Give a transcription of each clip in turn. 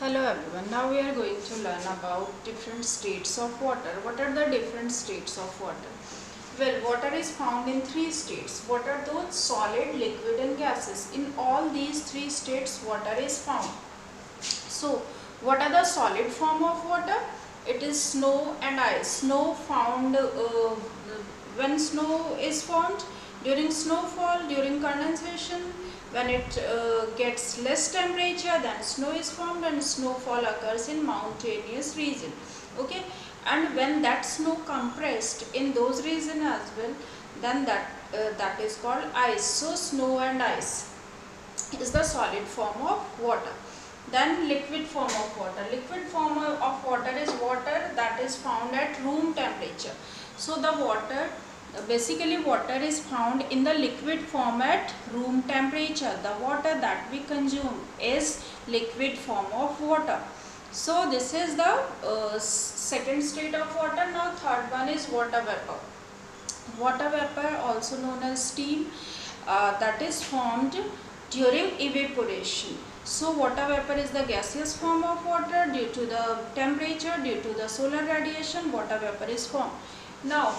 Hello everyone, now we are going to learn about different states of water. What are the different states of water? Well, water is found in three states. What are those? Solid, liquid and gases. In all these three states, water is found. So, what are the solid form of water? It is snow and ice. Snow found when snow is formed during snowfall, during condensation. When it gets less temperature, then snow is formed and snowfall occurs in mountainous region. Okay, and when that snow compressed in those region as well, then that is called ice. So snow and ice is the solid form of water. Then liquid form of water. Liquid form of water is water that is found at room temperature. So the water, basically water is found in the liquid form at room temperature. The water that we consume is liquid form of water. So this is the second state of water. Now third one is water vapor. Water vapor, also known as steam, that is formed during evaporation. So water vapor is the gaseous form of water. Due to the temperature, due to the solar radiation, water vapor is formed. Now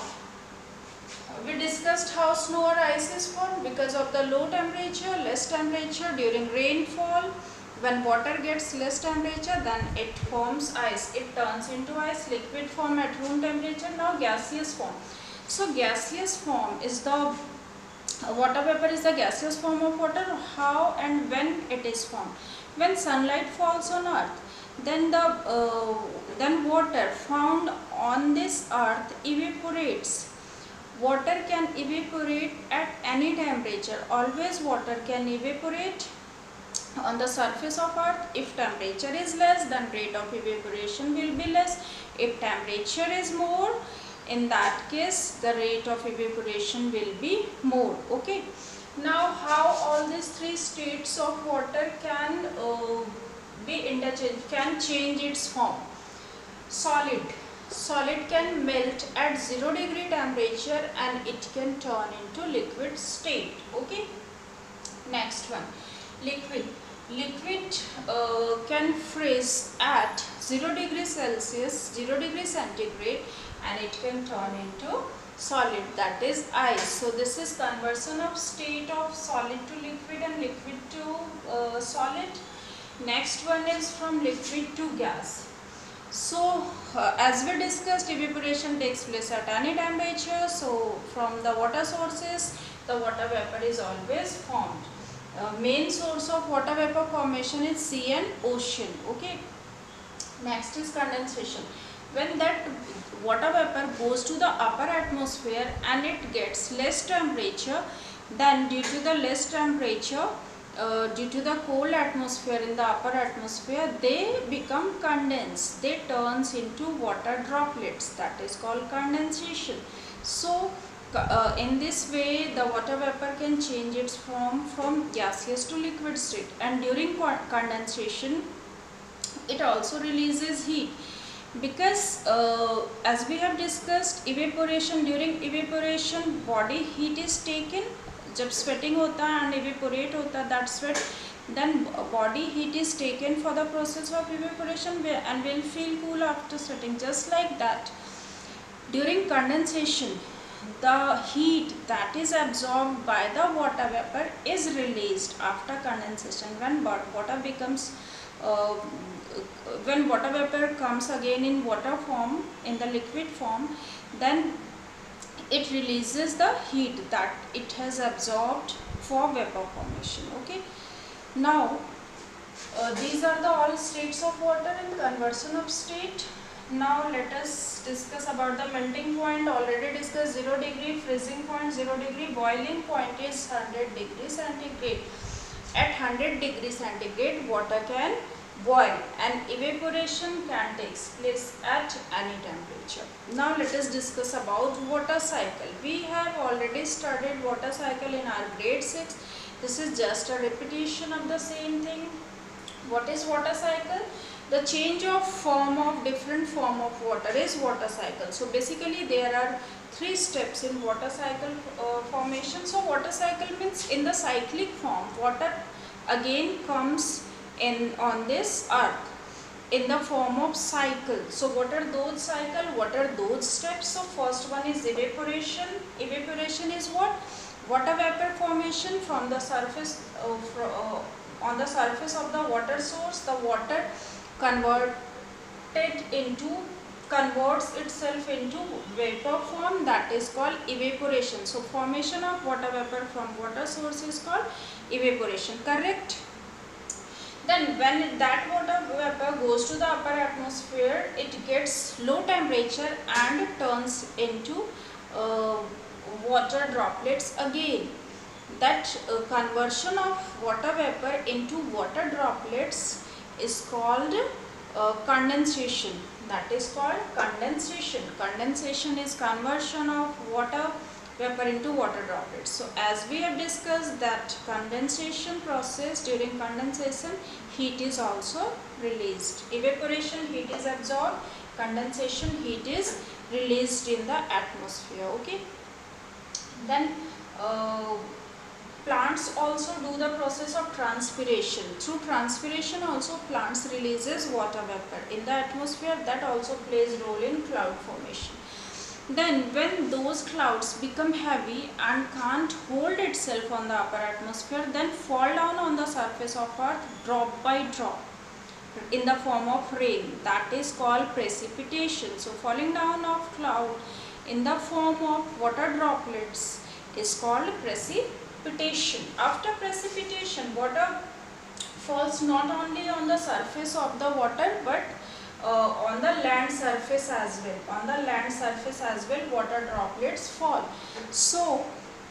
we discussed how snow or ice is formed because of the low temperature, less temperature during rainfall. When water gets less temperature, then it forms ice. It turns into ice, liquid form at room temperature. Now gaseous form. So gaseous form is the water vapor is the gaseous form of water. How and when it is formed? When sunlight falls on earth, then then water found on this earth evaporates. Water can evaporate at any temperature. Always water can evaporate on the surface of earth. If temperature is less, then rate of evaporation will be less. If temperature is more, in that case the rate of evaporation will be more. Okay, now how all these three states of water can be interchanged, can change its form. Solid can melt at 0 degree temperature and it can turn into liquid state. Okay, next one, liquid. Liquid can freeze at 0 degree Celsius, 0 degree centigrade, and it can turn into solid, that is ice. So this is conversion of state of solid to liquid and liquid to solid. Next one is from liquid to gas. So as we discussed, evaporation takes place at any temperature. So from the water sources, the water vapor is always formed. Main source of water vapor formation is sea and ocean. Okay, next is condensation. When that water vapor goes to the upper atmosphere and it gets less temperature, then due to the less temperature, due to the cold atmosphere in the upper atmosphere, they become condensed. They turns into water droplets, that is called condensation. So in this way the water vapor can change its form from gaseous to liquid state, and during condensation it also releases heat because as we have discussed, evaporation, during evaporation body heat is taken. जब sweating होता है and evaporate होता है that sweat, then body heat is taken for the process of evaporation and will feel cool after sweating. Just like that, during condensation the heat that is absorbed by the water vapor is released after condensation. When water becomes when water vapor comes again in water form, in the liquid form, then it releases the heat that it has absorbed for vapor formation. Okay, now these are the all states of water and conversion of state. Now let us discuss about the melting point. Already discussed 0 degree, freezing point 0 degree, boiling point is 100 degree centigrade. At 100 degree centigrade water can boil and evaporation can take place at any temperature. Now let us discuss about water cycle. We have already studied water cycle in our grade 6. This is just a repetition of the same thing. What is water cycle? The change of form of different form of water is water cycle. So basically there are three steps in water cycle formation. So water cycle means in the cyclic form water again comes in on this earth. in the form of cycle. So what are those cycle? What are those steps? So first one is evaporation. Evaporation is what? Water vapor formation from the surface on the surface of the water source. The water converted into converts itself into vapor form, that is called evaporation. So formation of water vapor from water source is called evaporation, correct? Then when that water vapor goes to the upper atmosphere, it gets low temperature and turns into water droplets again. That conversion of water vapor into water droplets is called condensation. That is called condensation. Condensation is conversion of water vapor into water droplets. So as we have discussed that condensation process, during condensation heat is also released. Evaporation, heat is absorbed. Condensation, heat is released in the atmosphere. Okay. Then plants also do the process of transpiration. Through transpiration also plants releases water vapor in the atmosphere, that also plays role in cloud formation. Then when those clouds become heavy and can't hold itself on the upper atmosphere, then fall down on the surface of earth drop by drop in the form of rain, that is called precipitation. So falling down of cloud in the form of water droplets is called precipitation. After precipitation, water falls not only on the surface of the water but on the land surface as well. On the land surface as well, water droplets fall. So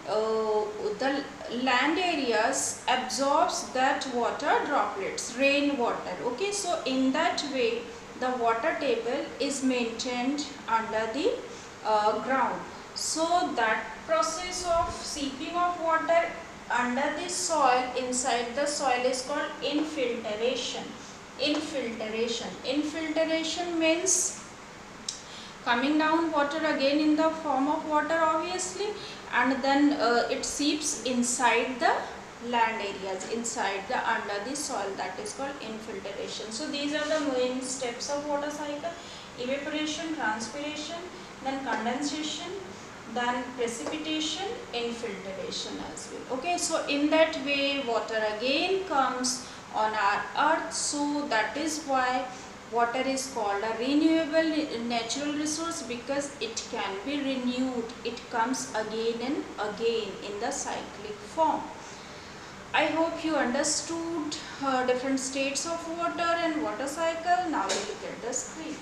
the land areas absorbs that water droplets, rain water. Okay, so in that way the water table is maintained under the ground. So that process of seeping of water under the soil, inside the soil, is called infiltration. Infiltration. Infiltration means coming down water again in the form of water obviously, and then it seeps inside the land areas, inside the under the soil, that is called infiltration. So these are the main steps of water cycle: evaporation, transpiration, then condensation, then precipitation, infiltration as well. Okay, so in that way water again comes on our earth. So that is why water is called a renewable natural resource, because it can be renewed. It comes again and again in the cyclic form. I hope you understood different states of water and water cycle. Now we look at the screen.